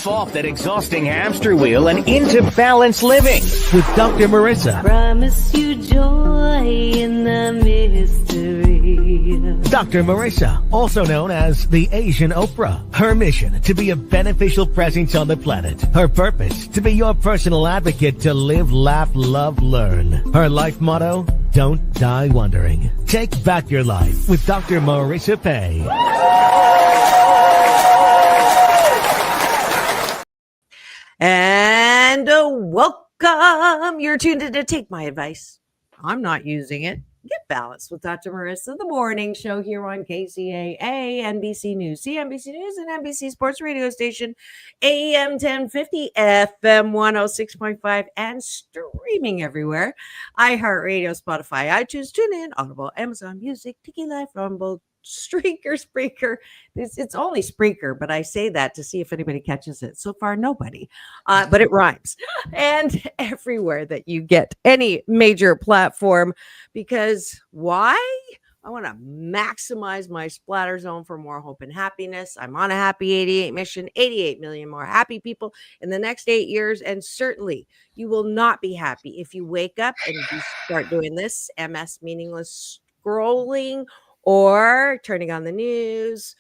Jump off that exhausting hamster wheel and into balanced living with Dr. Marissa. Promise you joy in the mystery. Dr. Marissa, also known as the Asian Oprah. Her mission, to be a beneficial presence on the planet. Her purpose, to be your personal advocate to live, laugh, love, learn. Her life motto, don't die wondering. Take back your life with Dr. Marissa Pei. And welcome. You're tuned in to Take My Advice. I'm not using it. Get Balanced with Dr. Marissa, the morning show here on KCAA, NBC News, CNBC News, and NBC Sports Radio Station, AM 1050, FM 106.5, and streaming everywhere. iHeartRadio, Spotify, iTunes, TuneIn, Audible, Amazon Music, Tiki Live, Rumble, Spreaker. It's only Spreaker, but I say that to see if anybody catches it. So far, nobody, but it rhymes. And everywhere that you get any major platform, because why? I want to maximize my splatter zone for more hope and happiness. I'm on a happy 88 mission, 88 million more happy people in the next 8 years. And certainly you will not be happy if you wake up and you start doing this MS meaningless scrolling or turning on the news,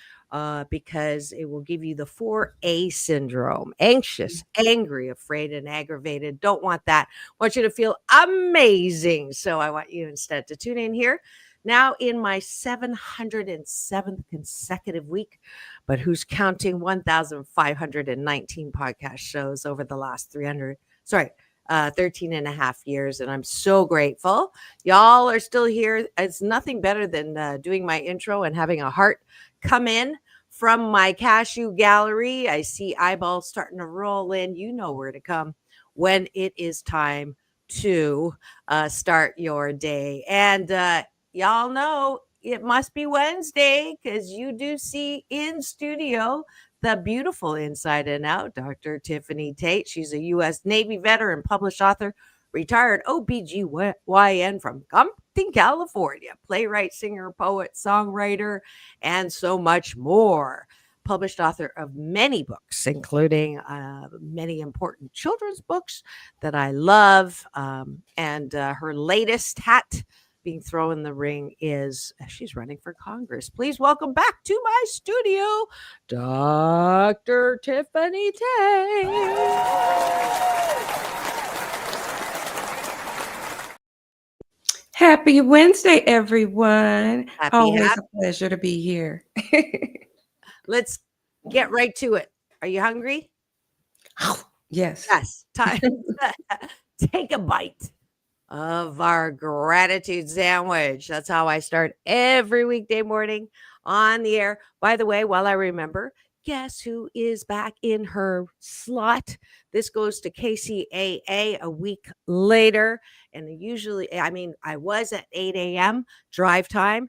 because it will give you the 4A syndrome: anxious, angry, afraid, and aggravated. Don't want that. Want you to feel amazing. So I want you instead to tune in here now in my 707th consecutive week, but who's counting 1,519 podcast shows over the last 13 and a half years. And I'm so grateful. Y'all are still here. It's nothing better than doing my intro and having a heart come in from my cashew gallery. I see eyeballs starting to roll in. You know where to come when it is time to start your day. And y'all know it must be Wednesday, because you do see in studio the beautiful inside and out Dr. Tiffanie Tate. She's a U.S. Navy veteran, published author, retired OBGyn from Compton, California, playwright, singer, poet, songwriter, and so much more. Published author of many books, including many important children's books that I love. And her latest hat being thrown in the ring is she's running for Congress. Please welcome back to my studio, Dr. Tiffanie Tate. Happy Wednesday, everyone. Always Happy. a pleasure to be here. Let's get right to it. Are you hungry? Yes. Yes. Time to take a bite of our gratitude sandwich. That's how I start every weekday morning on the air. By the way, while I remember, guess who is back in her slot? This goes to KCAA a week later. And usually, I was at 8 a.m. drive time.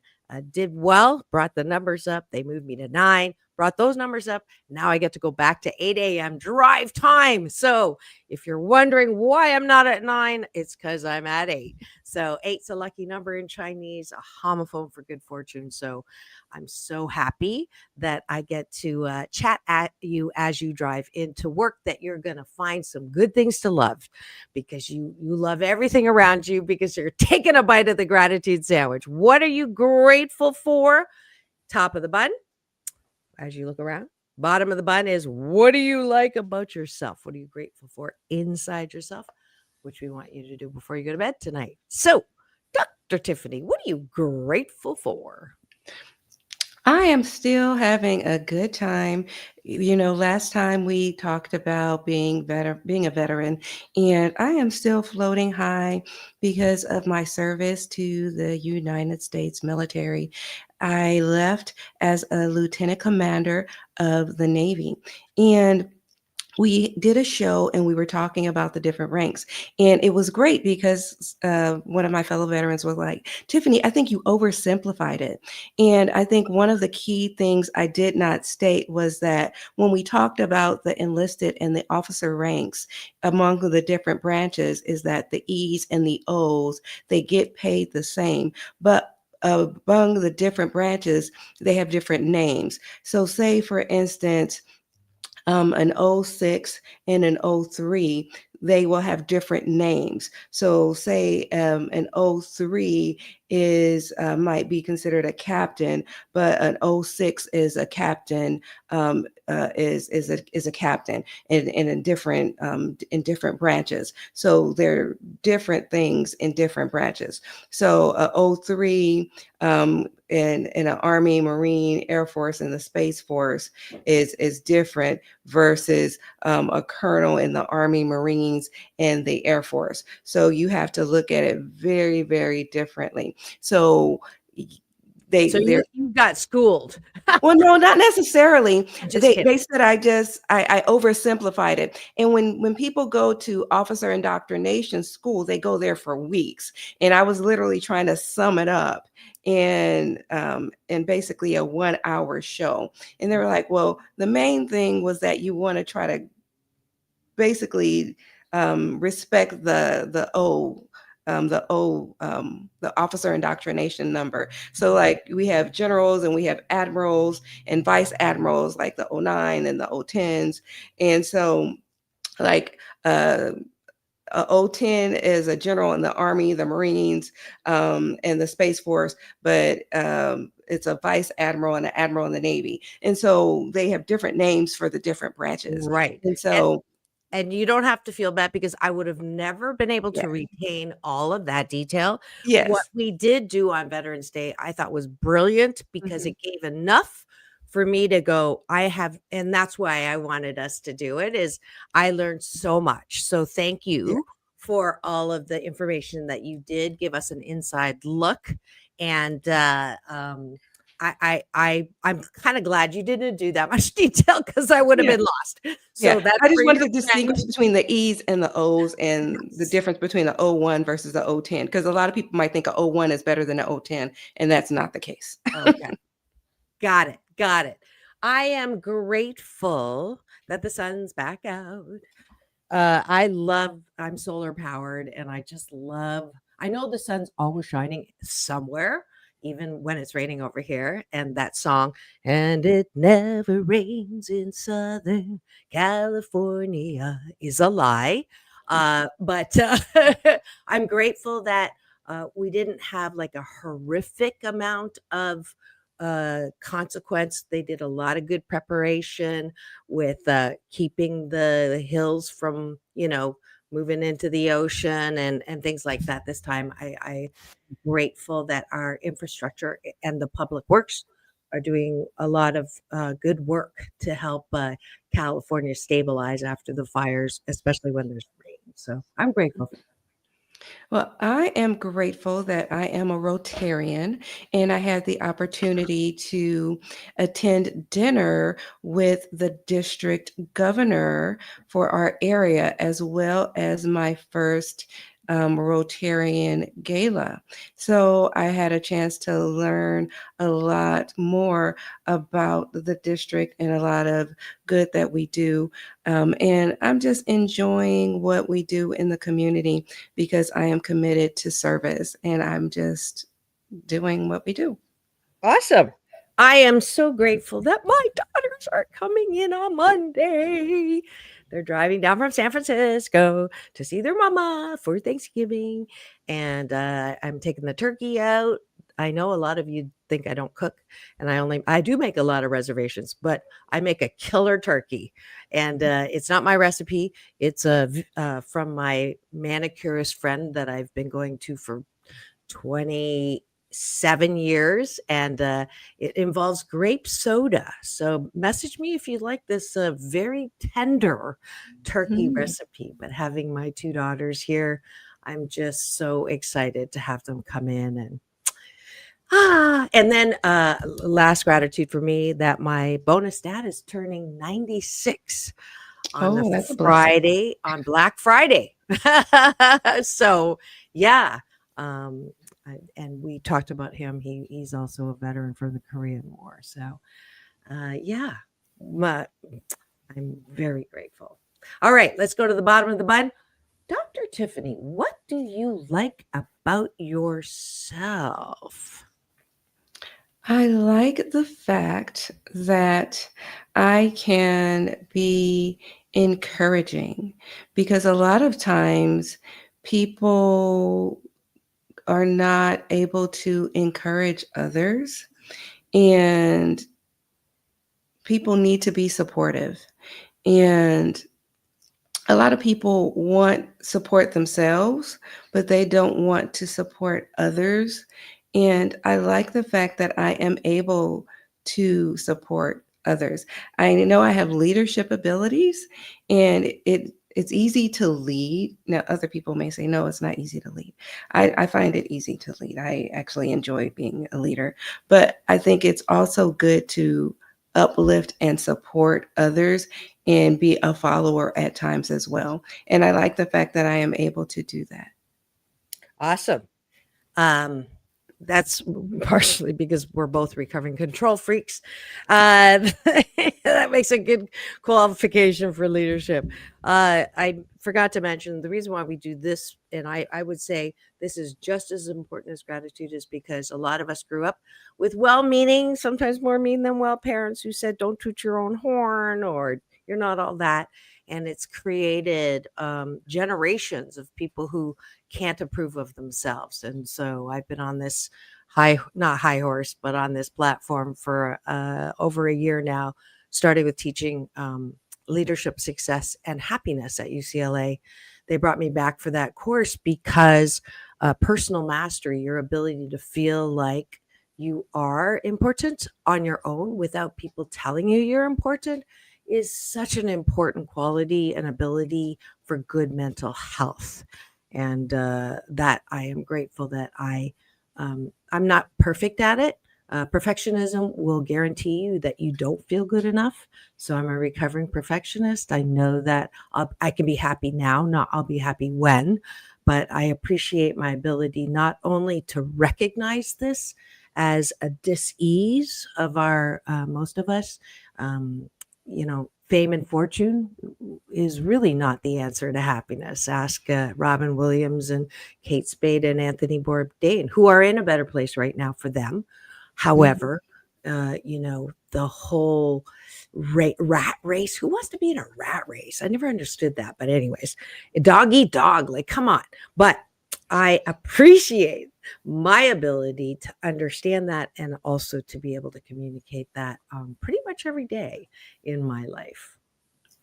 Did well, brought the numbers up. They moved me to 9, brought those numbers up. Now I get to go back to 8 a.m. drive time. So if you're wondering why I'm not at 9, it's because I'm at 8. So 8's a lucky number in Chinese, a homophone for good fortune. So I'm so happy that I get to chat at you as you drive into work, that you're going to find some good things to love, because you love everything around you, because you're taking a bite of the gratitude sandwich. What are you grateful for? Top of the bun, as you look around. Bottom of the bun is, what do you like about yourself? What are you grateful for inside yourself? Which we want you to do before you go to bed tonight. So, Dr. Tiffanie, what are you grateful for? I am still having a good time. You know, last time we talked about being a veteran, and I am still floating high because of my service to the United States military. I left as a lieutenant commander of the Navy, and we did a show and we were talking about the different ranks, and it was great because one of my fellow veterans was like, Tiffanie, I think you oversimplified it. And I think one of the key things I did not state was that when we talked about the enlisted and the officer ranks among the different branches, is that the E's and the O's, they get paid the same, but among the different branches, they have different names. So say, for instance, an 06 and an 03, they will have different names. So say an 03 is might be considered a captain, but an 06 is a captain, is a captain in different branches. So they're different things in different branches. So a 03 in an Army, Marine, Air Force, and the Space Force is different versus a colonel in the Army, Marines, and the Air Force. So you have to look at it very, very differently. So you got schooled. well, no, not necessarily. Just They kidding. said I oversimplified it. And when people go to officer indoctrination school, they go there for weeks. And I was literally trying to sum it up in basically a 1-hour show. And they were like, well, the main thing was that you want to try to basically respect the officer indoctrination number. So like we have generals and we have admirals and vice admirals, like the 09 and the 010s. And so like a 010 is a general in the Army, the Marines, and the Space Force, but it's a vice admiral and an admiral in the Navy. And so they have different names for the different branches. Right. And so and you don't have to feel bad, because I would have never been able to retain all of that detail. yes. What we did do on Veterans Day, I thought was brilliant, because it gave enough for me to go, and that's why I wanted us to do it, is I learned so much. So thank you for all of the information that you did give us an inside look. And I'm kind of glad you didn't do that much detail, because I would have been lost. So that's I just wanted to distinguish between the E's and the O's and the difference between the 01 versus the 010, because a lot of people might think a 01 is better than a 010, and that's not the case. Okay. Got it. I am grateful that the sun's back out. I'm solar powered, and I just love, I know the sun's always shining somewhere, even when it's raining over here. And that song, and it never rains in Southern California, is a lie. But I'm grateful that we didn't have like a horrific amount of consequence. They did a lot of good preparation with keeping the hills from, moving into the ocean and things like that. This time I'm grateful that our infrastructure and the public works are doing a lot of good work to help California stabilize after the fires, especially when there's rain. So I'm grateful for that. Well, I am grateful that I am a Rotarian, and I had the opportunity to attend dinner with the district governor for our area, as well as my first Rotarian gala. So I had a chance to learn a lot more about the district and a lot of good that we do. And I'm just enjoying what we do in the community, because I am committed to service, and I'm just doing what we do. Awesome. I am so grateful that my daughters are coming in on Monday. They're driving down from San Francisco to see their mama for Thanksgiving. And I'm taking the turkey out. I know a lot of you think I don't cook, and I do make a lot of reservations, but I make a killer turkey. And it's not my recipe. It's from my manicurist friend that I've been going to for 27 years, and it involves grape soda. So message me if you like this very tender turkey recipe. But having my two daughters here, I'm just so excited to have them come in. And then last gratitude for me, that my bonus dad is turning 96 on Friday, on Black Friday. So yeah. And we talked about him. He's also a veteran from the Korean War. So, yeah, I'm very grateful. All right, let's go to the bottom of the bun. Dr. Tiffanie, what do you like about yourself? I like the fact that I can be encouraging because a lot of times people are not able to encourage others, and people need to be supportive. And a lot of people want support themselves, but they don't want to support others. And I like the fact that I am able to support others. I know I have leadership abilities, and it's easy to lead. Now, other people may say, no, it's not easy to lead. I find it easy to lead. I actually enjoy being a leader, but I think it's also good to uplift and support others and be a follower at times as well. And I like the fact that I am able to do that. Awesome. That's partially because we're both recovering control freaks. That makes a good qualification for leadership. I forgot to mention the reason why we do this, and I would say this is just as important as gratitude, is because a lot of us grew up with well-meaning, sometimes more mean than well, parents who said, "Don't toot your own horn," or "You're not all that." And it's created generations of people who can't approve of themselves. And so I've been on this not high horse, but on this platform for over a year now, starting with teaching leadership success and happiness at UCLA. They brought me back for that course because personal mastery, your ability to feel like you are important on your own without people telling you you're important, is such an important quality and ability for good mental health. And that I am grateful that I'm not perfect at it. Perfectionism will guarantee you that you don't feel good enough. So I'm a recovering perfectionist. I know that I can be happy now, not I'll be happy when, but I appreciate my ability not only to recognize this as a dis-ease of our most of us. Fame and fortune is really not the answer to happiness. Ask Robin Williams and Kate Spade and Anthony Bourdain, who are in a better place right now for them. However, the whole rat race. Who wants to be in a rat race? I never understood that. But anyways, dog eat dog. Like, come on. But I appreciate my ability to understand that and also to be able to communicate that pretty much every day in my life.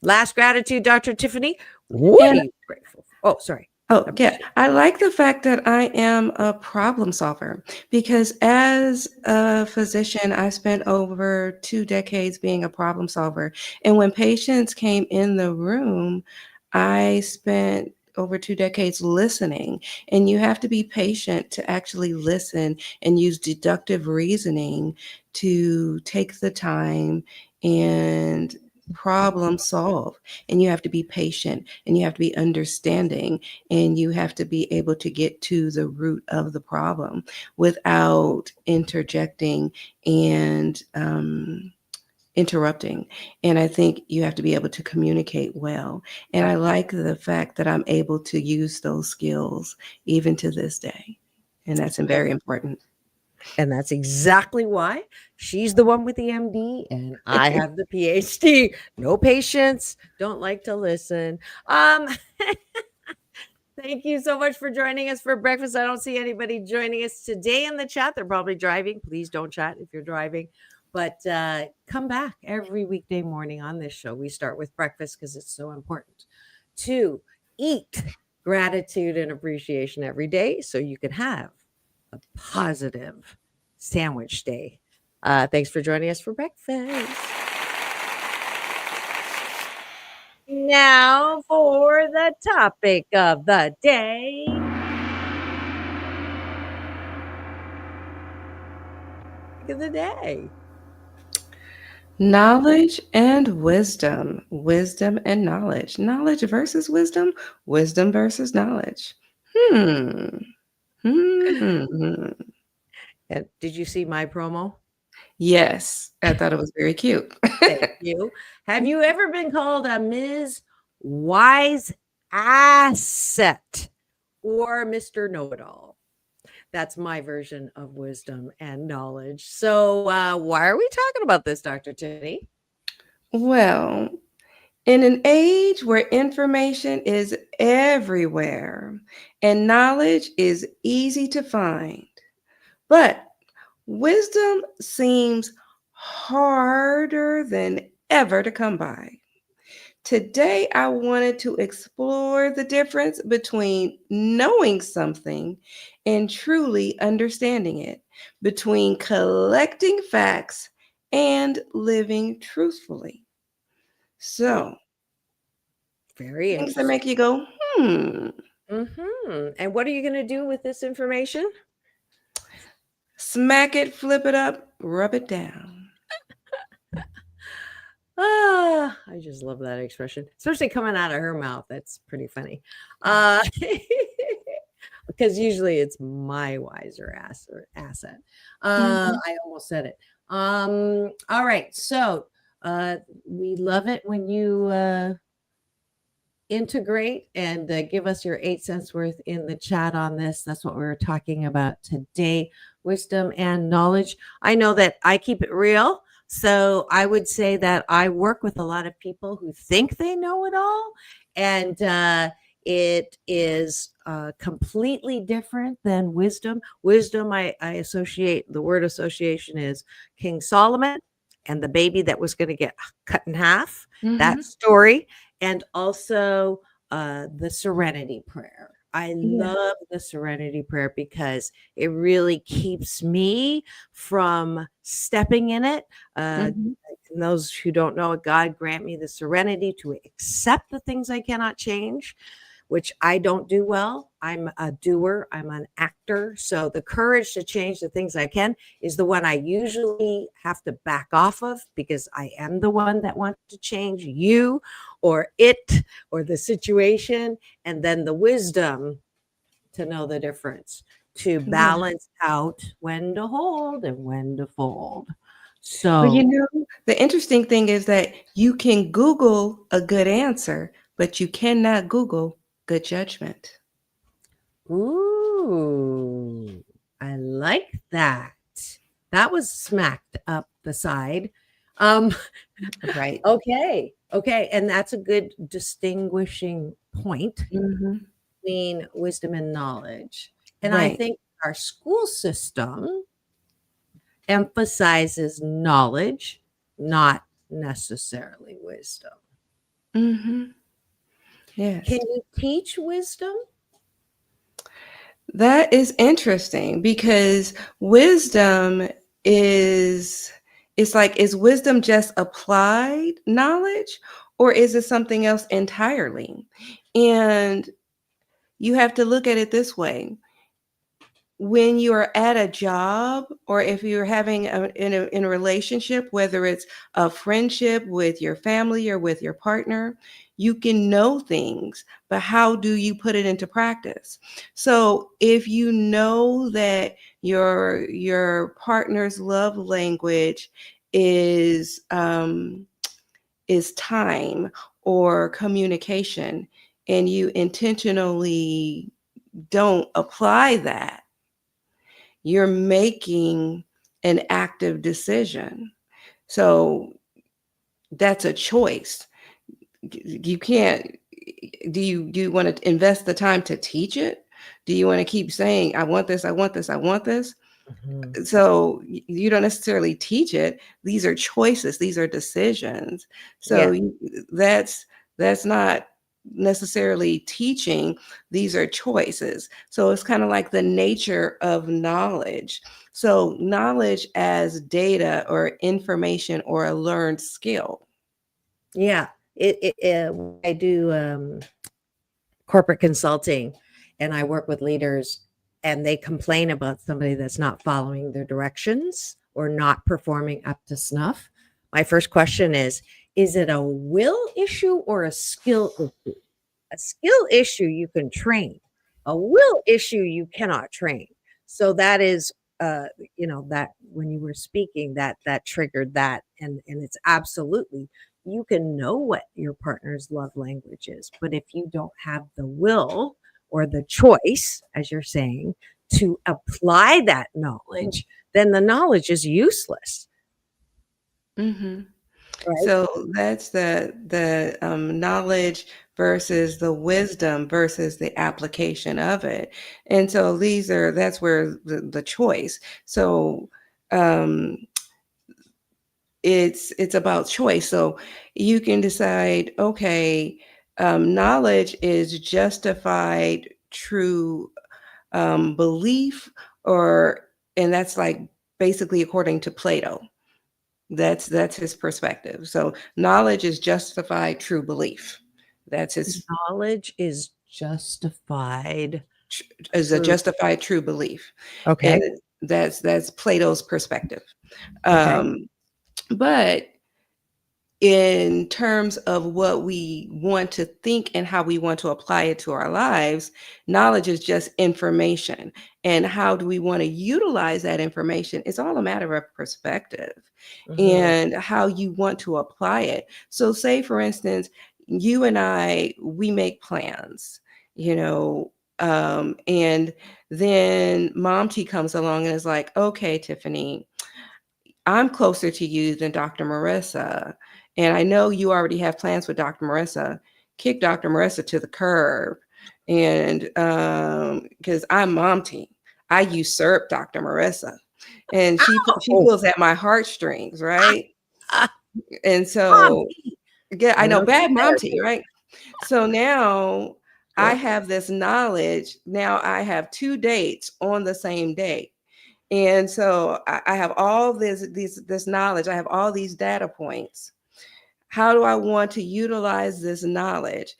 Last gratitude, Dr. Tiffanie. What are you grateful for? Oh, sorry. Oh, yeah. I like the fact that I am a problem solver because as a physician, I spent over 2 decades being a problem solver. And when patients came in the room, I spent over 2 decades listening. And you have to be patient to actually listen and use deductive reasoning to take the time and problem solve. And you have to be patient and you have to be understanding and you have to be able to get to the root of the problem without interjecting and interrupting. And I think you have to be able to communicate well. And I like the fact that I'm able to use those skills even to this day. And that's very important. And that's exactly why she's the one with the MD and I have the PhD. No patience, don't like to listen. Thank you so much for joining us for breakfast. I don't see anybody joining us today in the chat. They're probably driving. Please don't chat if you're driving. But come back every weekday morning on this show. We start with breakfast because it's so important to eat gratitude and appreciation every day so you can have a positive sandwich day. Thanks for joining us for breakfast. Now for the topic of the day. Of the day. Knowledge and wisdom. Wisdom and knowledge. Knowledge versus wisdom. Wisdom versus knowledge. And did you see my promo? Yes, I thought it was very cute. Thank you. Have you ever been called a Ms. Wise Asset or Mr. Know-It-All? That's my version of wisdom and knowledge. So, why are we talking about this, Dr. Tiffany? Well, in an age where information is everywhere and knowledge is easy to find, but wisdom seems harder than ever to come by. Today, I wanted to explore the difference between knowing something and truly understanding it, between collecting facts and living truthfully. So, Very things that interesting. make you go, And what are you going to do with this information? smack it, flip it up, rub it down. I just love that expression, especially coming out of her mouth. That's pretty funny. Because usually it's my wiser asset. I almost said it. All right. So we love it when you integrate and give us your 8 cents worth in the chat on this. That's what we're talking about today, wisdom and knowledge. I know that I keep it real. So I would say that I work with a lot of people who think they know it all. And it is completely different than wisdom. Wisdom, I associate, the word association is King Solomon and the baby that was going to get cut in half, that story. And also the Serenity Prayer. I love the Serenity Prayer because it really keeps me from stepping in it. And those who don't know it, God grant me the serenity to accept the things I cannot change, which I don't do well. I'm a doer. I'm an actor. So the courage to change the things I can is the one I usually have to back off of, because I am the one that wants to change you or it or the situation. And then the wisdom to know the difference, to balance out when to hold and when to fold. So, But the interesting thing is that you can Google a good answer, but you cannot Google good judgment. ooh, I like that. That was smacked up the side. Right. Okay. And that's a good distinguishing point between wisdom and knowledge. And I think our school system emphasizes knowledge, not necessarily wisdom. Yes. Can you teach wisdom? That is interesting, because wisdom is wisdom just applied knowledge, or is it something else entirely? And you have to look at it this way. When you are at a job, or if you're having in a relationship, whether it's a friendship with your family or with your partner, you can know things, but how do you put it into practice? So if you know that your partner's love language is time or communication, and you intentionally don't apply that, you're making an active decision. So that's a choice. You can't, do you want to invest the time to teach it? Do you want to keep saying, I want this, I want this, I want this? So you don't necessarily teach it. These are choices. These are decisions. So that's not necessarily teaching. These are choices. So it's kind of like the nature of knowledge. So knowledge as data or information or a learned skill. Yeah. I do corporate consulting, and I work with leaders, and they complain about somebody that's not following their directions or not performing up to snuff. My first question is it a will issue or a skill issue? A skill issue you can train. A will issue you cannot train. So that is, that when you were speaking, that triggered that. And it's absolutely, you can know what your partner's love language is, but if you don't have the will or the choice, as you're saying, to apply that knowledge, then the knowledge is useless. Mhm. Right. So that's the knowledge versus the wisdom versus the application of it. And so that's where the choice. So um, it's about choice. So you can decide, okay, knowledge is justified true belief, and that's like basically according to Plato. That's his perspective. So knowledge is justified true belief. That's his Knowledge is justified. is a justified true belief. Okay. And that's Plato's perspective. Okay. But in terms of what we want to think and how we want to apply it to our lives, knowledge is just information. And how do we want to utilize that information? It's all a matter of perspective and how you want to apply it. So say, for instance, you and I, we make plans, and then Mom T comes along and is like, okay, Tiffanie, I'm closer to you than Dr. Marissa. And I know you already have plans with Dr. Marissa. Kick Dr. Marissa to the curb. And because I'm Mom T, I usurp Dr. Marissa. And she pulls at my heartstrings, right? And so, yeah, I know, bad Mom T, right? So now I have this knowledge. Now I have 2 dates on the same day. And so I have all this knowledge. I have all these data points. How do I want to utilize this knowledge?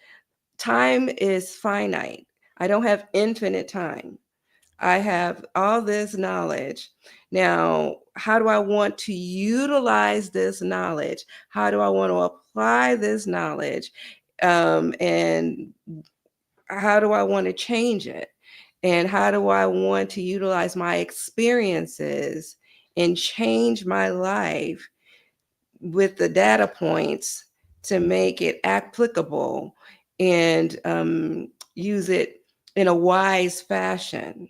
Time is finite. I don't have infinite time. I have all this knowledge. Now, how do I want to utilize this knowledge? How do I want to apply this knowledge? And how do I want to change it? And how do I want to utilize my experiences and change my life with the data points to make it applicable and use it in a wise fashion?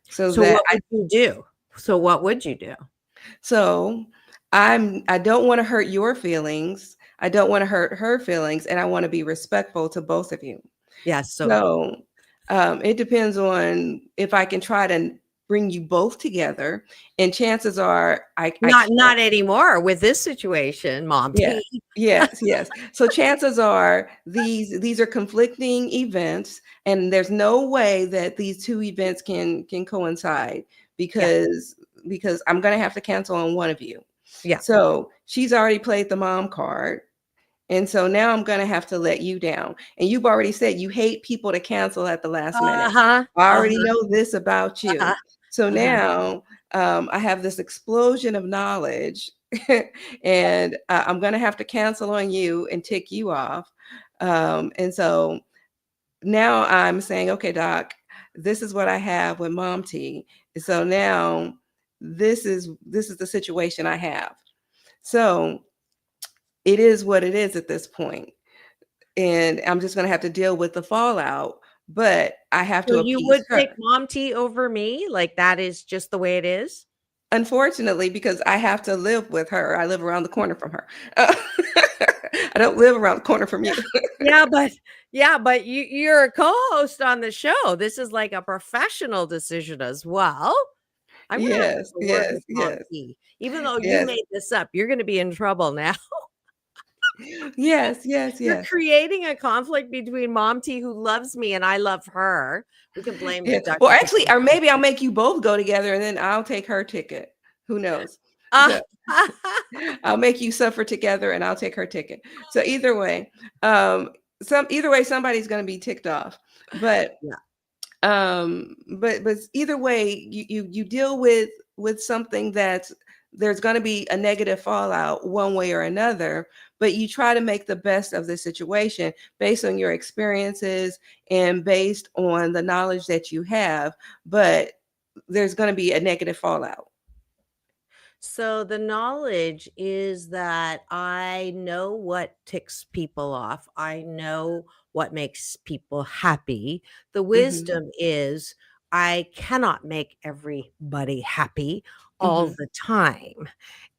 So what would you do? So what would you do? So I don't want to hurt your feelings. I don't want to hurt her feelings, and I want to be respectful to both of you. Yes. So it depends on if I can try to bring you both together, and chances are not anymore with this situation, Mom. Yes. So chances are these are conflicting events, and there's no way that these two events can coincide because I'm going to have to cancel on one of you. Yeah. So she's already played the mom card. And so now I'm going to have to let you down. And you've already said you hate people to cancel at the last minute. I already know this about you. So now I have this explosion of knowledge and I'm going to have to cancel on you and tick you off. And so now I'm saying, okay, Doc, this is what I have with Mom T. So now this is the situation I have. So it is what it is at this point. And I'm just going to have to deal with the fallout, but I have to appease her. You would pick Mom T over me? Like that is just the way it is? Unfortunately, because I have to live with her. I live around the corner from her. I don't live around the corner from you. but you're a co-host on the show. This is like a professional decision as well. Yes. Even though you made this up, you're going to be in trouble now. Yes. You're creating a conflict between Mom T, who loves me, and I love her. We can blame Dr. Well, actually, or maybe I'll make you both go together, and then I'll take her ticket. Who knows? So, I'll make you suffer together, and I'll take her ticket. So either way, somebody's going to be ticked off. But but either way, you deal with something that's there's going to be a negative fallout one way or another, but you try to make the best of the situation based on your experiences and based on the knowledge that you have, but there's going to be a negative fallout. So the knowledge is that I know what ticks people off. I know what makes people happy. The wisdom is I cannot make everybody happy all Hmm. the time,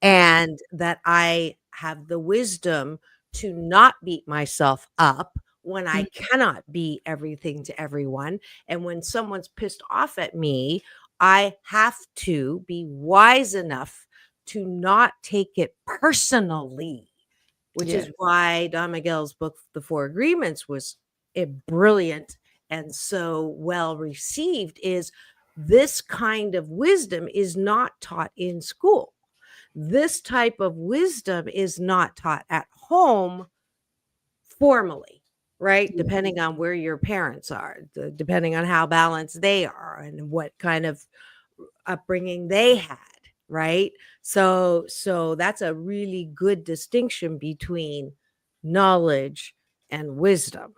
and that I have the wisdom to not beat myself up when I cannot be everything to everyone. And when someone's pissed off at me, I have to be wise enough to not take it personally, which is Yes. why Don Miguel's book, The Four Agreements, was brilliant and so well received. Is this kind of wisdom is not taught in school. This type of wisdom is not taught at home formally, right? Yeah. Depending on where your parents are, depending on how balanced they are and what kind of upbringing they had, right? So that's a really good distinction between knowledge and wisdom.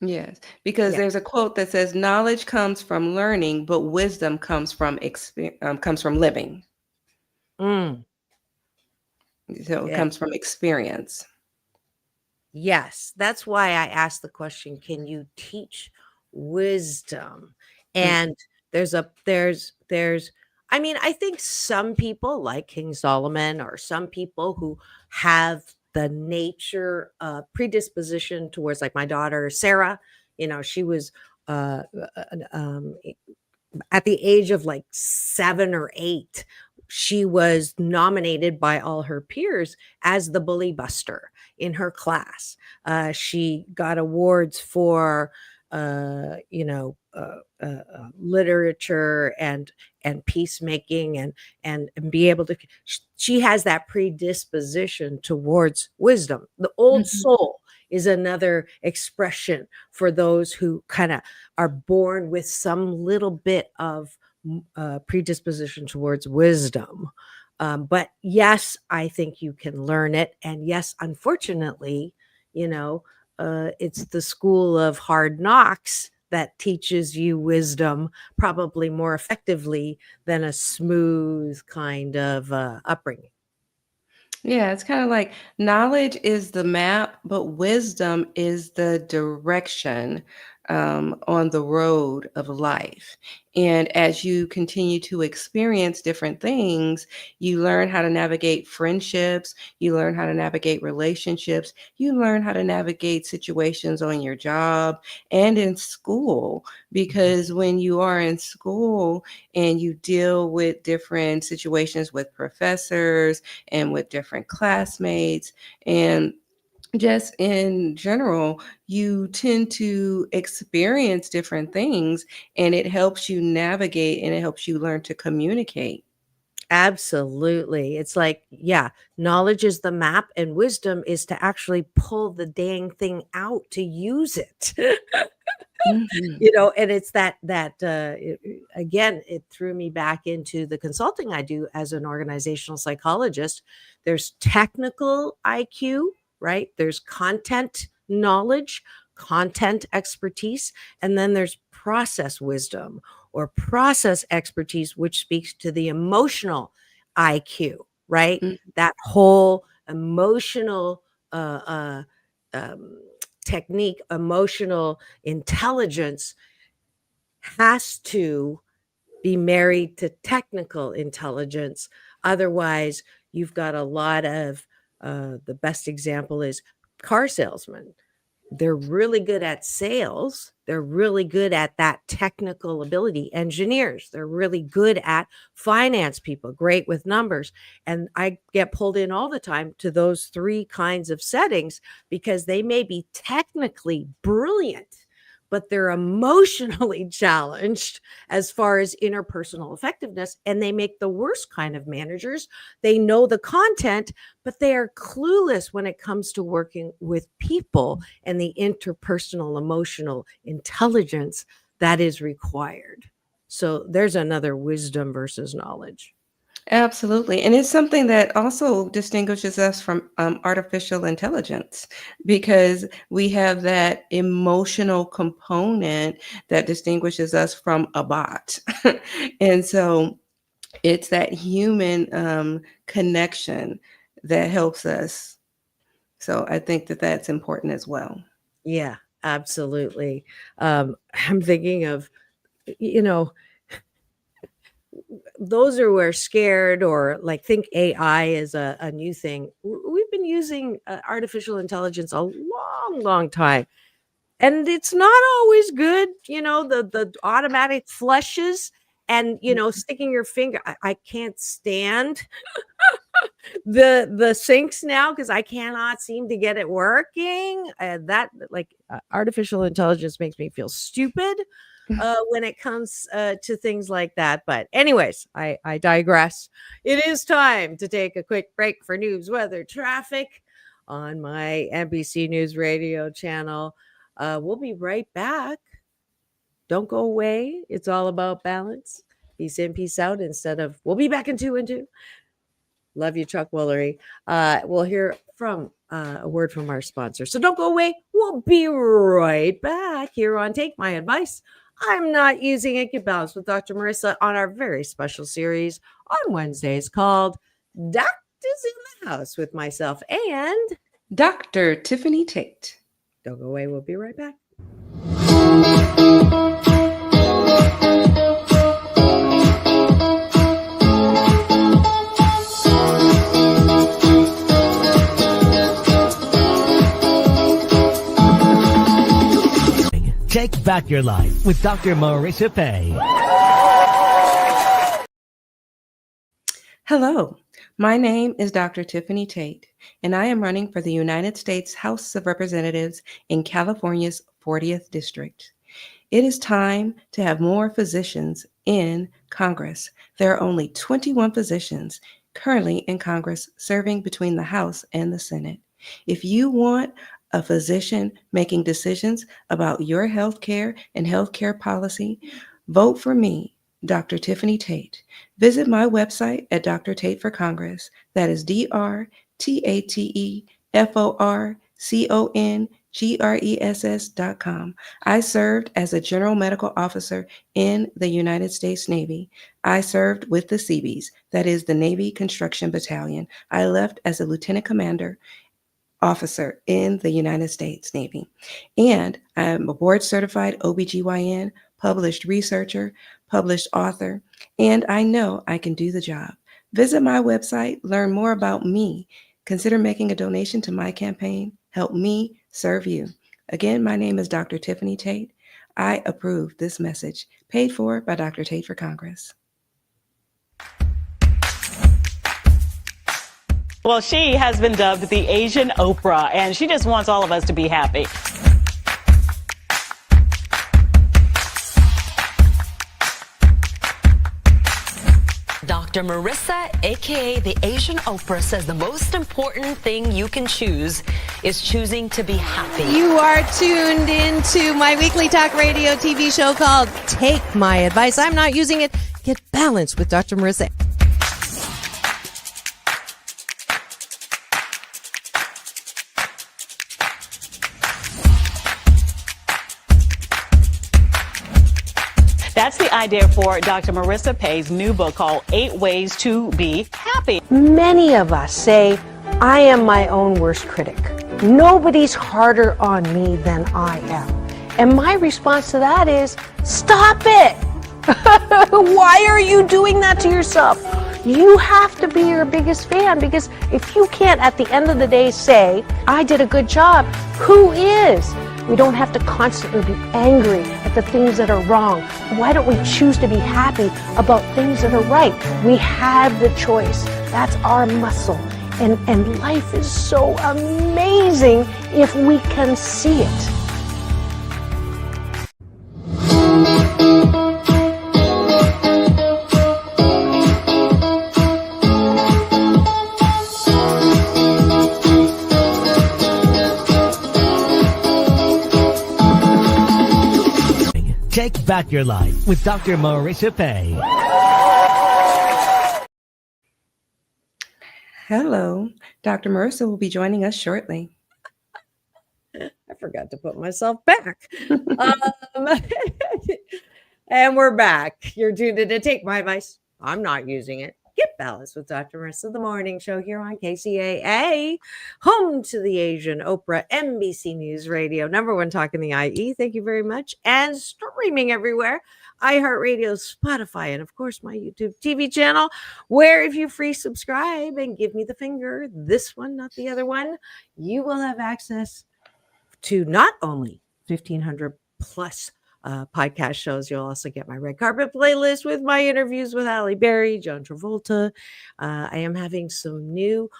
Yes, because Yeah. there's a quote that says, "Knowledge comes from learning, but wisdom comes from living." Mm, So it yeah. comes from experience. Yes, that's why I asked the question, can you teach wisdom? Mm. And there's I mean, I think some people like King Solomon, or some people who have the nature predisposition towards, like my daughter Sarah, she was uh uh, um at the age of like 7 or 8, she was nominated by all her peers as the bully buster in her class. She got awards for, literature and peacemaking, and be able to. She has that predisposition towards wisdom. The old Mhm. soul is another expression for those who kind of are born with some little bit of predisposition towards wisdom. But yes, I think you can learn it. And yes, unfortunately, you know, it's the school of hard knocks that teaches you wisdom probably more effectively than a smooth kind of upbringing. Yeah, it's kind of like knowledge is the map, but wisdom is the direction on the road of life. And as you continue to experience different things, you learn how to navigate friendships, you learn how to navigate relationships, you learn how to navigate situations on your job and in school. Because when you are in school and you deal with different situations with professors, and with different classmates, and just in general, you tend to experience different things, and it helps you navigate and it helps you learn to communicate. Absolutely. It's like, yeah, knowledge is the map and wisdom is to actually pull the dang thing out to use it. Mhm. And it's again, it threw me back into the consulting I do as an organizational psychologist. There's technical IQ, right? There's content knowledge, content expertise, and then there's process wisdom or process expertise, which speaks to the emotional IQ, right? Mm. That whole emotional uh, uh, um, technique, emotional intelligence has to be married to technical intelligence. Otherwise, you've got a lot of the best example is car salesmen. They're really good at sales. They're really good at that technical ability. Engineers, they're really good at finance people, great with numbers. And I get pulled in all the time to those three kinds of settings because they may be technically brilliant, but they're emotionally challenged as far as interpersonal effectiveness. And they make the worst kind of managers. They know the content, but they are clueless when it comes to working with people and the interpersonal emotional intelligence that is required. So there's another wisdom versus knowledge. Absolutely. And it's something that also distinguishes us from artificial intelligence, because we have that emotional component that distinguishes us from a bot. And so it's that human connection that helps us. So I think that that's important as well. Yeah, absolutely. I'm thinking of you know, those who are scared or like think AI is a new thing, we've been using artificial intelligence a long, long time. And it's not always good, the automatic flushes and, sticking your finger. I can't stand the sinks now because I cannot seem to get it working. Artificial intelligence makes me feel stupid when it comes to things like that. But anyways, I digress. It is time to take a quick break for news, weather, traffic on my NBC News Radio channel. We'll be right back. Don't go away. It's all about balance. Peace in, peace out. Instead of we'll be back in 2 and 2. Love you, Chuck Woolery. We'll hear from a word from our sponsor. So don't go away. We'll be right back here on Take My Advice. I'm not using it. Get balanced with Dr. Marissa on our very special series on Wednesdays called Doctors in the House with myself and Dr. Tiffanie Tate. Don't go away. We'll be right back. Take back your life with Dr. Marissa Pei. Hello, my name is Dr. Tiffanie Tate, and I am running for the United States House of Representatives in California's 40th District. It is time to have more physicians in Congress. There are only 21 physicians currently in Congress serving between the House and the Senate. If you want a physician making decisions about your health care and healthcare policy, vote for me, Dr. Tiffanie Tate. Visit my website at Dr. Tate for Congress. That is DrTateForCongress.com. I served as a general medical officer in the United States Navy. I served with the Seabees, that is the Navy Construction Battalion. I left as a lieutenant commander officer in the United States Navy. And I'm a board certified OBGyn, published researcher, published author, and I know I can do the job. Visit my website, learn more about me. Consider making a donation to my campaign. Help me serve you. Again, my name is Dr. Tiffanie Tate. I approve this message, paid for by Dr. Tate for Congress. Well, she has been dubbed the Asian Oprah, and she just wants all of us to be happy. Dr. Marissa, aka the Asian Oprah, says the most important thing you can choose is choosing to be happy. You are tuned into my weekly talk radio TV show called Take My Advice. I'm not using it. Get balanced with Dr. Marissa. That's the idea for Dr. Marissa Pei's new book called 8 Ways to Be Happy. Many of us say, I am my own worst critic. Nobody's harder on me than I am. And my response to that is, stop it. Why are you doing that to yourself? You have to be your biggest fan, because if you can't at the end of the day say, I did a good job, who is? We don't have to constantly be angry at the things that are wrong. Why don't we choose to be happy about things that are right? We have the choice. That's our muscle. And life is so amazing if we can see it. Take back your life with Dr. Marissa Pei. Hello, Dr. Marissa will be joining us shortly. I forgot to put myself back. And we're back. You're tuned in to Take My Advice. I'm not using it. Get balanced with Dr. Marissa, the morning show here on KCAA, home to the Asian Oprah, NBC News Radio, #1 talk in the IE. Thank you very much. And streaming everywhere iHeartRadio, Spotify, and of course my YouTube TV channel, where if you free subscribe and give me the finger, this one, not the other one, you will have access to not only 1,500 plus podcast shows. You'll also get my red carpet playlist with my interviews with Halle Berry, John Travolta. I am having some new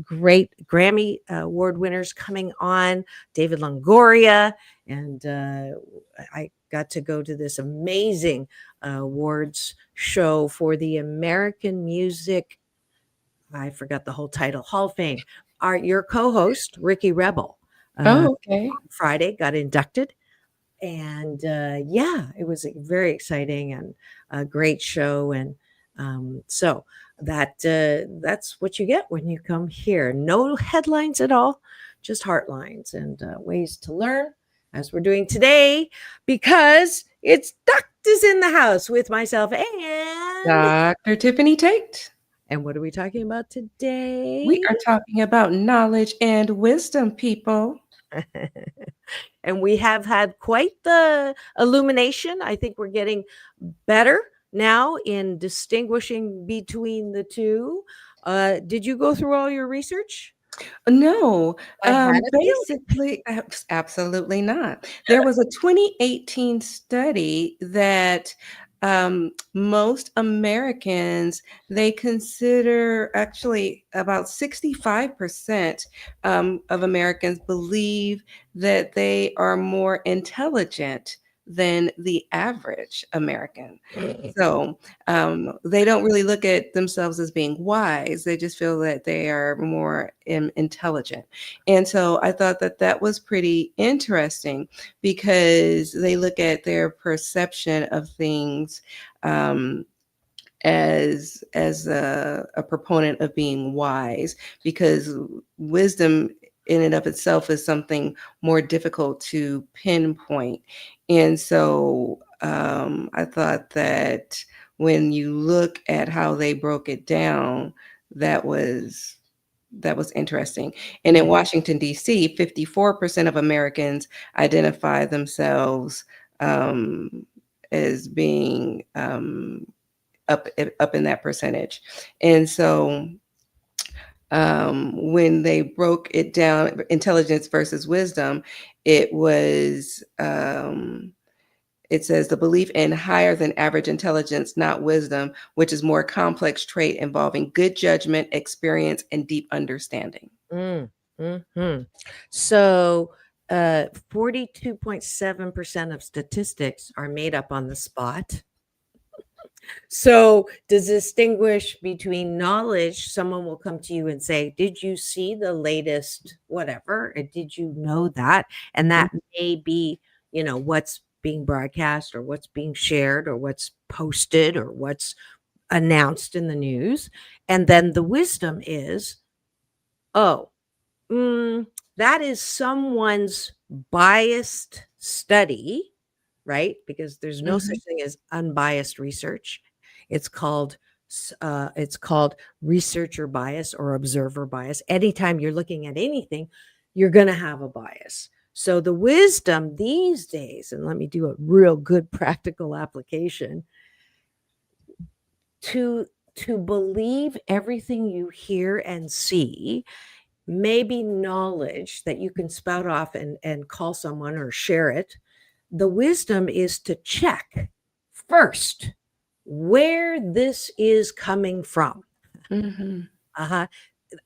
great Grammy Award winners coming on, David Longoria, and I got to go to this amazing awards show for the American Music, I forgot the whole title, Hall of Fame. Your co-host, Ricky Rebel, okay. Friday got inducted. And yeah, it was very exciting and a great show. And so that's what you get when you come here. No headlines at all, just heartlines and ways to learn, as we're doing today, because it's Doctors in the House with myself and Dr. Tiffanie Tate. And what are we talking about today? We are talking about knowledge and wisdom, people. And we have had quite the illumination. I think we're getting better now in distinguishing between the two. Did you go through all your research? No, I had a feeling. basically, absolutely not. There was a 2018 study that most Americans, they consider, actually about 65% of Americans believe that they are more intelligent than the average American. So they don't really look at themselves as being wise. They just feel that they are more intelligent. And so I thought that that was pretty interesting, because they look at their perception of things as a proponent of being wise, because wisdom in and of itself is something more difficult to pinpoint. And so I thought that when you look at how they broke it down, that was interesting. And in Washington, D.C., 54% of Americans identify themselves as being up in that percentage. And so when they broke it down, intelligence versus wisdom, it was, it says the belief in higher than average intelligence, not wisdom, which is more complex trait involving good judgment, experience, and deep understanding. So 42.7% of statistics are made up on the spot. So to distinguish between knowledge, someone will come to you and say, did you see the latest whatever? Or did you know that? And that may be, what's being broadcast or what's being shared or what's posted or what's announced in the news. And then the wisdom is, that is someone's biased study, right? Because there's no such thing as unbiased research. It's called researcher bias or observer bias. Anytime you're looking at anything, you're going to have a bias. So the wisdom these days, and let me do a real good practical application, to believe everything you hear and see, maybe knowledge that you can spout off and call someone or share it. The wisdom is to check first where this is coming from. I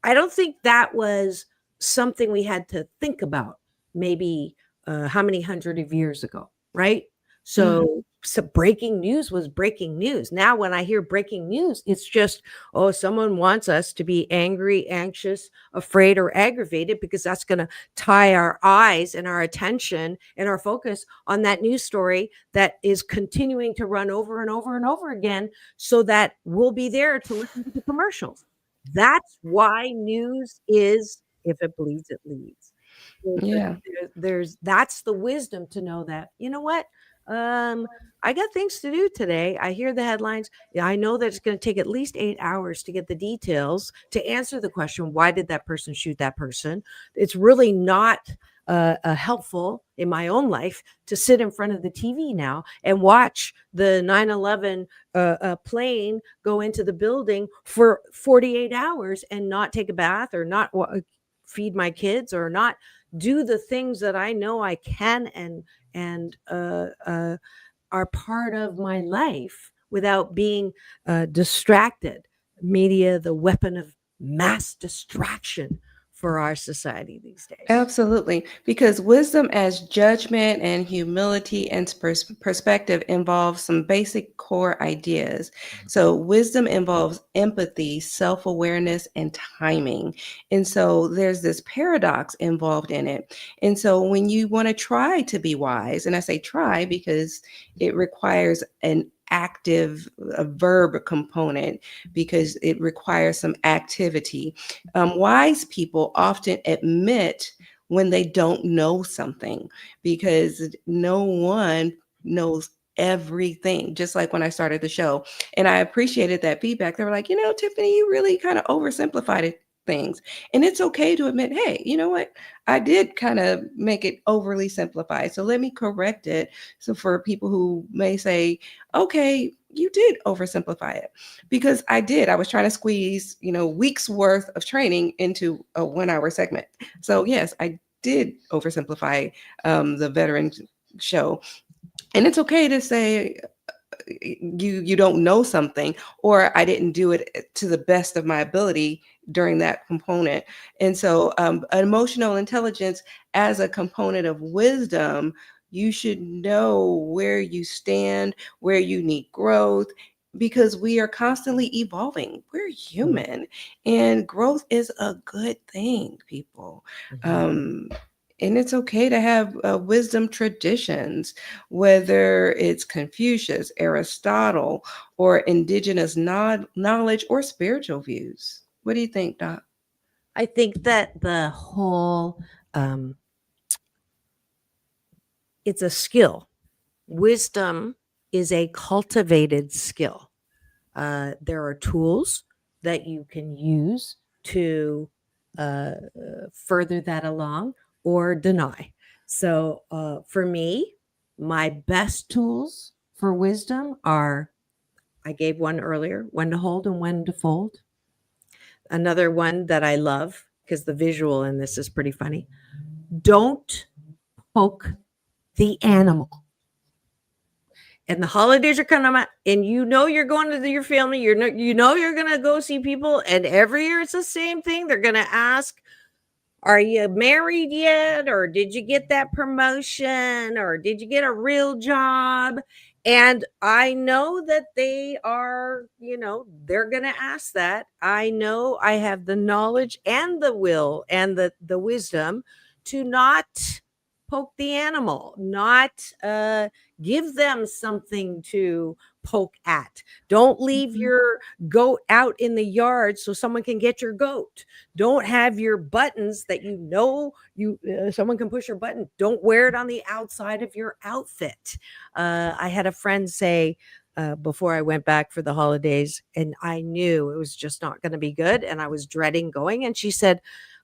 don't think that was something we had to think about maybe how many hundred of years ago, right? So breaking news was breaking news. Now, when I hear breaking news, it's just, someone wants us to be angry, anxious, afraid, or aggravated, because that's going to tie our eyes and our attention and our focus on that news story that is continuing to run over and over and over again, so that we'll be there to listen to the commercials. That's why news is, if it bleeds, it leads. That's the wisdom to know that, you know what? I got things to do today. I hear the headlines. I know that it's going to take at least 8 hours to get the details to answer the question, why did that person shoot that person? It's really not helpful in my own life to sit in front of the TV now and watch the 9/11 plane go into the building for 48 hours and not take a bath or not feed my kids or not do the things that I know I can and are part of my life without being distracted. Media, the weapon of mass distraction for our society these days. Absolutely. Because wisdom as judgment and humility and perspective involves some basic core ideas. So wisdom involves empathy, self-awareness, and timing. And so there's this paradox involved in it. And so when you want to try to be wise, and I say try because it requires an active verb component because it requires some activity. Wise people often admit when they don't know something because no one knows everything. Just like when I started the show, and I appreciated that feedback. They were like, Tiffanie, you really kind of oversimplified it. Things. And it's okay to admit, hey, you know what? I did kind of make it overly simplified. So let me correct it. So for people who may say, okay, you did oversimplify it because I did. I was trying to squeeze, weeks worth of training into a 1 hour segment. So yes, I did oversimplify the veteran show. And it's okay to say, you don't know something, or I didn't do it to the best of my ability during that component. And so emotional intelligence as a component of wisdom, you should know where you stand, where you need growth, because we are constantly evolving. We're human, and growth is a good thing, people. And it's okay to have wisdom traditions, whether it's Confucius, Aristotle, or indigenous knowledge or spiritual views. What do you think, Doc? I think that the whole, it's a skill. Wisdom is a cultivated skill. There are tools that you can use to further that along or deny. So for me, my best tools for wisdom are, I gave one earlier, when to hold and when to fold. Another one that I love, because the visual in this is pretty funny. Don't poke the animal. And the holidays are coming up, and you're going to your family. You're going to go see people, and every year it's the same thing. They're going to ask, are you married yet? Or did you get that promotion? Or did you get a real job? And I know that they are, they're going to ask that. I know I have the knowledge and the will and the wisdom to not poke the animal, not give them something to poke at. Don't leave your goat out in the yard so someone can get your goat. Don't have your buttons that someone can push your button. Don't wear it on the outside of your outfit. I had a friend say before I went back for the holidays, and I knew it was just not going to be good, and I was dreading going. And she said,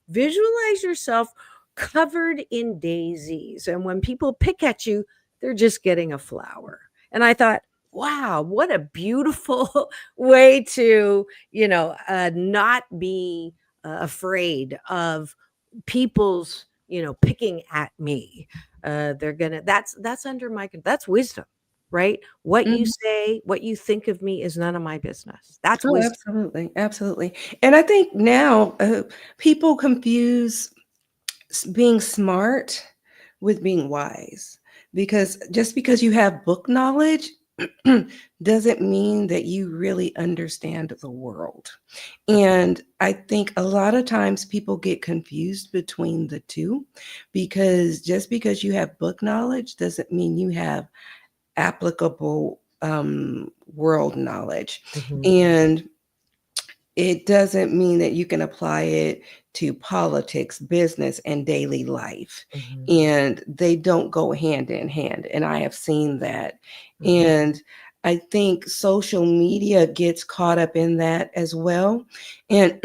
visualize yourself covered in daisies, and when people pick at you, they're just getting a flower. And I thought, wow, what a beautiful way to, not be afraid of people's, picking at me. That's under that's wisdom, right? What you say, what you think of me is none of my business. That's wisdom. Absolutely. Absolutely. And I think now people confuse being smart with being wise, because just because you have book knowledge doesn't mean that you really understand the world. And I think a lot of times people get confused between the two, because just because you have book knowledge doesn't mean you have applicable world knowledge. And it doesn't mean that you can apply it to politics, business, and daily life. And they don't go hand in hand. And I have seen that. And I think social media gets caught up in that as well. And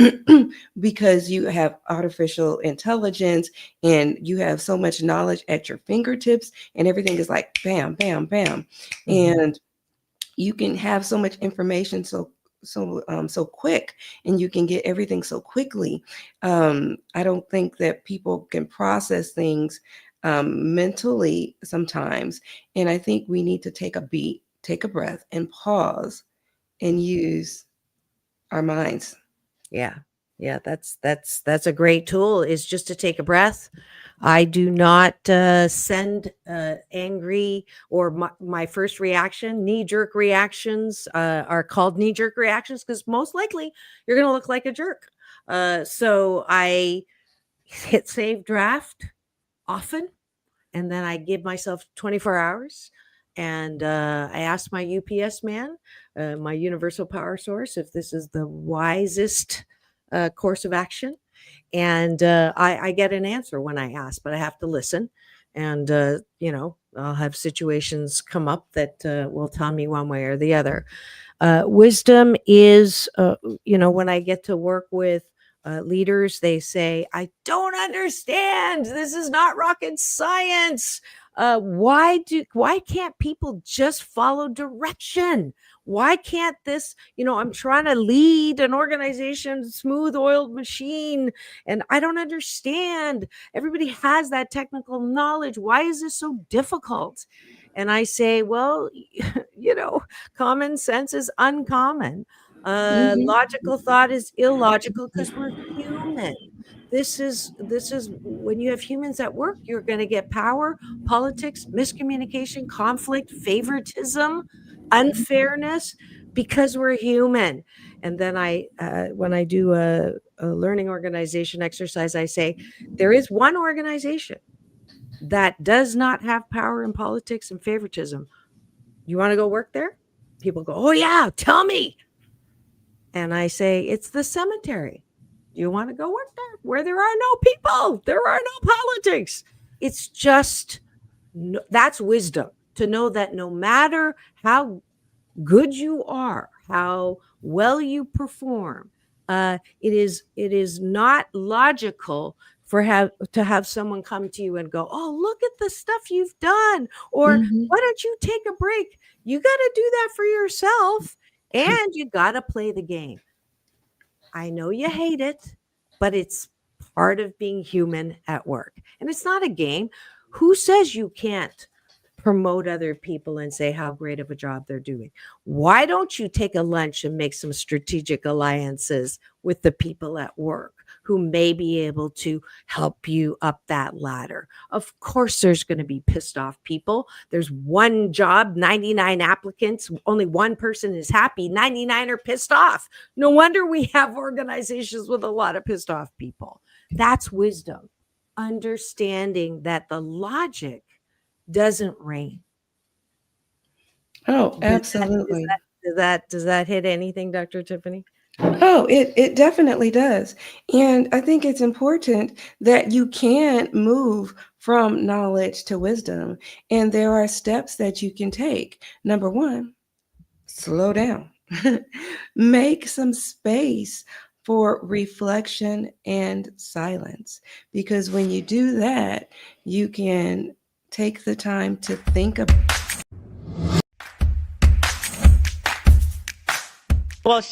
because you have artificial intelligence and you have so much knowledge at your fingertips and everything is like bam, bam, bam. And you can have so much information so quick, and you can get everything so quickly. I don't think that people can process things mentally sometimes. And I think we need to take a beat, take a breath, and pause and use our minds. Yeah. Yeah, that's a great tool, is just to take a breath. I do not send angry, or my first reaction, knee-jerk reactions are called knee-jerk reactions because most likely you're going to look like a jerk. So I hit save draft often, and then I give myself 24 hours. And I ask my UPS man, my universal power source, if this is the wisest course of action. And I get an answer when I ask, but I have to listen. And, I'll have situations come up that will tell me one way or the other. Wisdom is, when I get to work with leaders, they say, I don't understand. This is not rocket science. Why can't people just follow direction? Why can't this, I'm trying to lead an organization, smooth oiled machine, and I don't understand. Everybody has that technical knowledge. Why is this so difficult? And I say, well, common sense is uncommon. Logical thought is illogical because we're human. This is when you have humans at work, you're going to get power, politics, miscommunication, conflict, favoritism, unfairness, because we're human. And then when I do a learning organization exercise, I say, there is one organization that does not have power in politics and favoritism. You want to go work there? People go, oh yeah, tell me. And I say, it's the cemetery. Do you want to go work there where there are no people? There are no politics. It's just, that's wisdom, to know that no matter how good you are, how well you perform, it is not logical to have someone come to you and go, oh, look at the stuff you've done. Or why don't you take a break? You got to do that for yourself. And you got to play the game. I know you hate it, but it's part of being human at work. And it's not a game. Who says you can't promote other people and say how great of a job they're doing? Why don't you take a lunch and make some strategic alliances with the people at work who may be able to help you up that ladder? Of course, there's going to be pissed off people. There's one job, 99 applicants, only one person is happy, 99 are pissed off. No wonder we have organizations with a lot of pissed off people. That's wisdom. Understanding that the logic doesn't reign. Oh, absolutely. Does that hit anything, Dr. Tiffanie? Oh, it definitely does. And I think it's important that you can move from knowledge to wisdom. And there are steps that you can take. Number one, slow down. Make some space for reflection and silence. Because when you do that, you can take the time to think about. Well,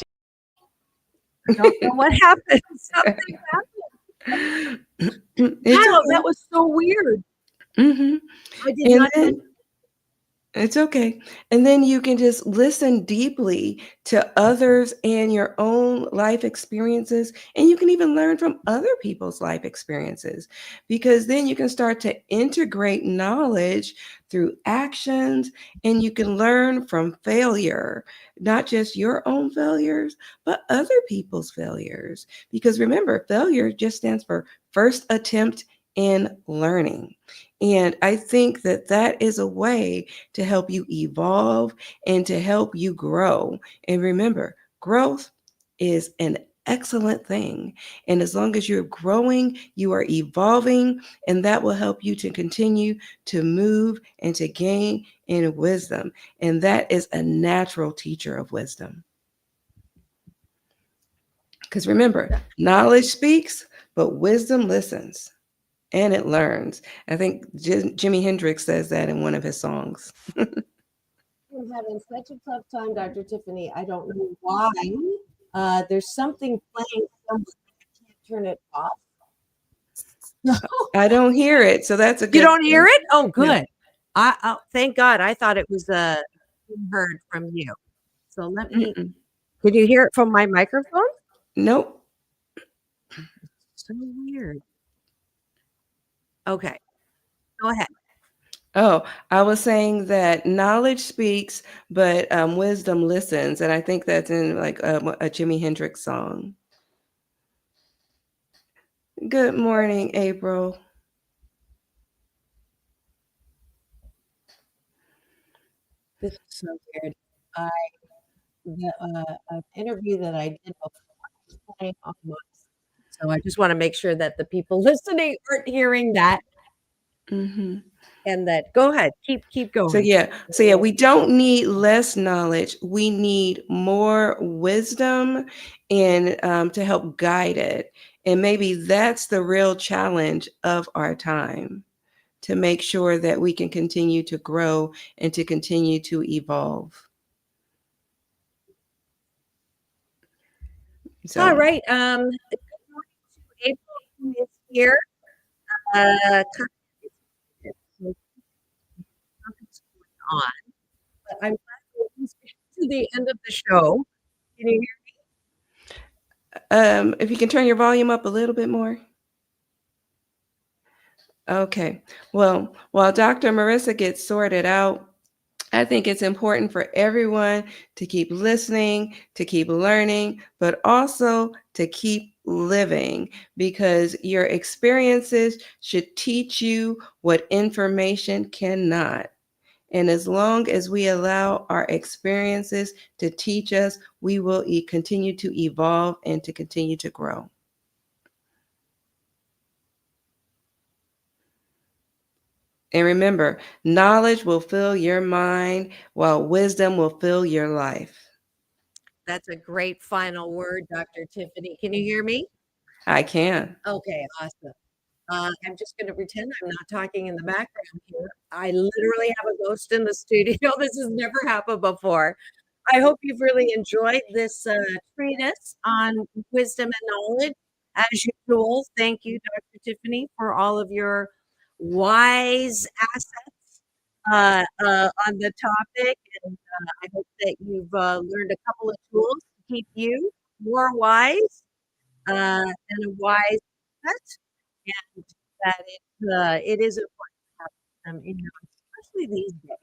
I don't know what happened. Something happened. Wow, that was so weird. I did not. It's okay. And then you can just listen deeply to others and your own life experiences. And you can even learn from other people's life experiences, because then you can start to integrate knowledge through actions, and you can learn from failure, not just your own failures, but other people's failures. Because remember, failure just stands for first attempt in learning. And I think that that is a way to help you evolve and to help you grow. And remember, growth is an excellent thing. And as long as you're growing, you are evolving, and that will help you to continue to move and to gain in wisdom. And that is a natural teacher of wisdom. Because remember, knowledge speaks, but wisdom listens and it learns. I think Jimi Hendrix says that in one of his songs. I'm having such a tough time, Dr. Tiffanie. I don't know why. There's something playing somewhere. I can't turn it off. I don't hear it, so that's a good You don't thing. hear it? Oh, good. No. I thank God. I thought it was heard from you. So let me. Mm-mm. Can you hear it from my microphone? Nope. So weird. Okay, go ahead. Oh, I was saying that knowledge speaks, but wisdom listens, and I think that's in like a Jimi Hendrix song. Good morning, April. This is so weird. An interview that I did before was playing on my. So I just want to make sure that the people listening aren't hearing that. Mm-hmm. And that, go ahead, keep going. So yeah, we don't need less knowledge. We need more wisdom and to help guide it. And maybe that's the real challenge of our time, to make sure that we can continue to grow and to continue to evolve. So, All right. Good morning to April, who is here. Nothing's going on, but I'm glad we're to the end of the show. Can you hear me? if you can turn your volume up a little bit more. Okay. Well, while Dr. Marissa gets sorted out, I think it's important for everyone to keep listening, to keep learning, but also to keep living, because your experiences should teach you what information cannot. And as long as we allow our experiences to teach us, we will continue to evolve and to continue to grow. And remember, knowledge will fill your mind while wisdom will fill your life. That's a great final word, Dr. Tiffanie. Can you hear me? I can. Okay, awesome. I'm just going to pretend I'm not talking in the background here. I literally have a ghost in the studio. This has never happened before. I hope you've really enjoyed this treatise on wisdom and knowledge. As usual, thank you, Dr. Tiffanie, for all of your wise assets on the topic. And I hope that you've learned a couple of tools to keep you more wise and a wise set. And that it is important to have them in your life, especially these days.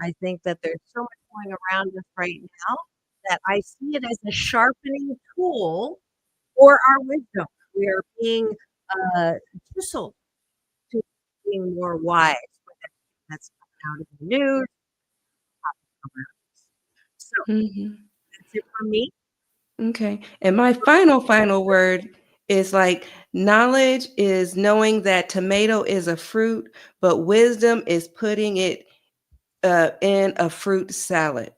I think that there's so much going around us right now that I see it as a sharpening tool for our wisdom. We are being chiseled to being more wise with everything that's coming out of the news. So that's it for me. Okay. And my final word is like, knowledge is knowing that tomato is a fruit, but wisdom is putting it in a fruit salad.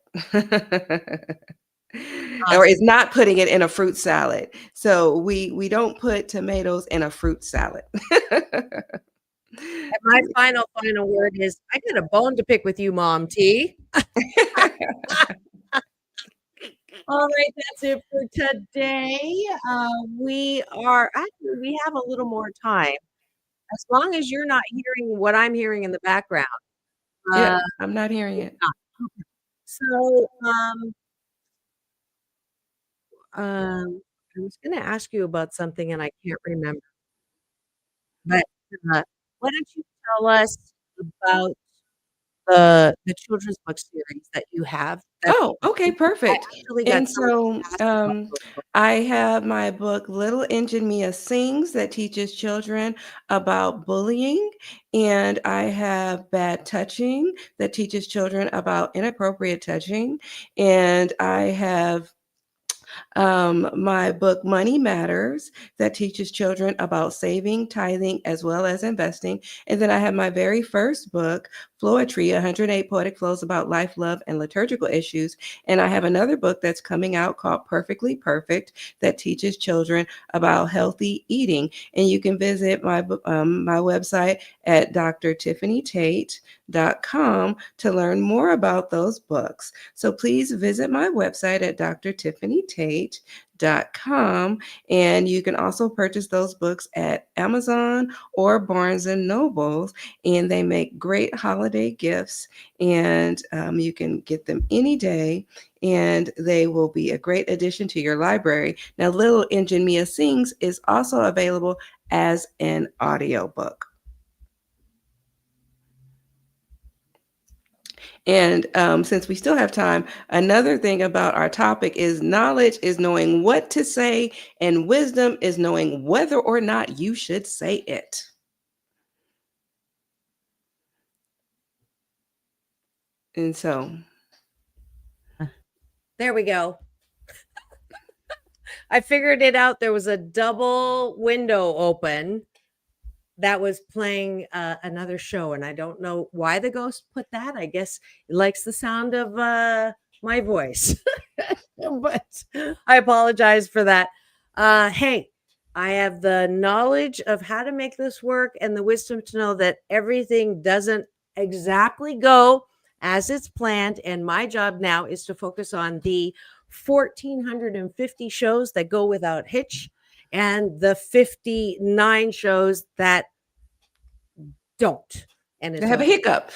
Or is not putting it in a fruit salad. So we don't put tomatoes in a fruit salad. And my final word is, I got a bone to pick with you, Mom T. All right, that's it for today. We have a little more time. As long as you're not hearing what I'm hearing in the background. Yeah, I'm not hearing it. Okay. So, I was going to ask you about something and I can't remember. But why don't you tell us about the children's book series that you have? Oh, okay, perfect. And so I I have my book, Little Engine Mia Sings, that teaches children about bullying. And I have Bad Touching, that teaches children about inappropriate touching. And I have My book, Money Matters, that teaches children about saving, tithing, as well as investing. And then I have my very first book, Floetry, 108 Poetic Flows about life, love, and liturgical issues. And I have another book that's coming out called Perfectly Perfect that teaches children about healthy eating. And you can visit my website at drtiffanitate.com to learn more about those books. So please visit my website at drtiffanitate.com, and you can also purchase those books at Amazon or Barnes and Nobles, and they make great holiday gifts, and you can get them any day, and they will be a great addition to your library. Now, Little Engine Mia Sings is also available as an audiobook. And since we still have time, another thing about our topic is knowledge is knowing what to say, and wisdom is knowing whether or not you should say it. And so there we go. I figured it out. There was a double window open that was playing another show, and I don't know why the ghost put that. I guess it likes the sound of my voice. But I apologize for that. Hey, I have the knowledge of how to make this work and the wisdom to know that everything doesn't exactly go as it's planned, and my job now is to focus on the 1,450 shows that go without hitch and the 59 shows that don't. And they have a hiccup.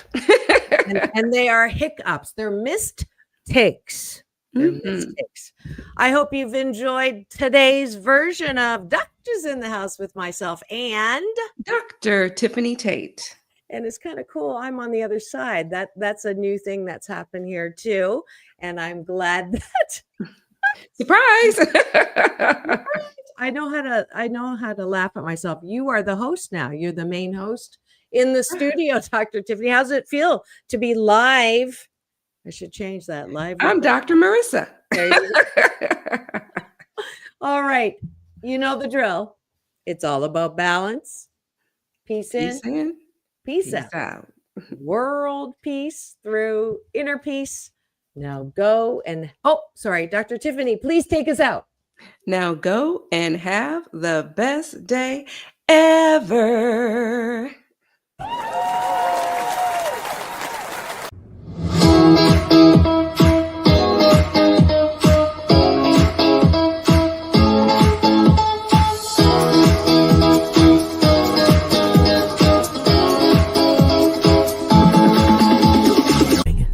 and they are hiccups. They're missed takes. Mistakes. I hope you've enjoyed today's version of Doctors in the House with myself and Dr. Tiffanie Tate. And it's kind of cool. I'm on the other side. That's a new thing that's happened here too. And I'm glad that surprise. I know how to laugh at myself. You are the host now. You're the main host in the studio, Dr. Tiffanie. How's it feel to be live? I should change that. Live. I'm Dr. Marissa. All right. You know the drill. It's all about balance. Peace in. Peace out. World peace through inner peace. Now go and, Dr. Tiffanie, please take us out. Now go and have the best day ever.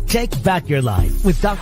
Take back your life with Dr.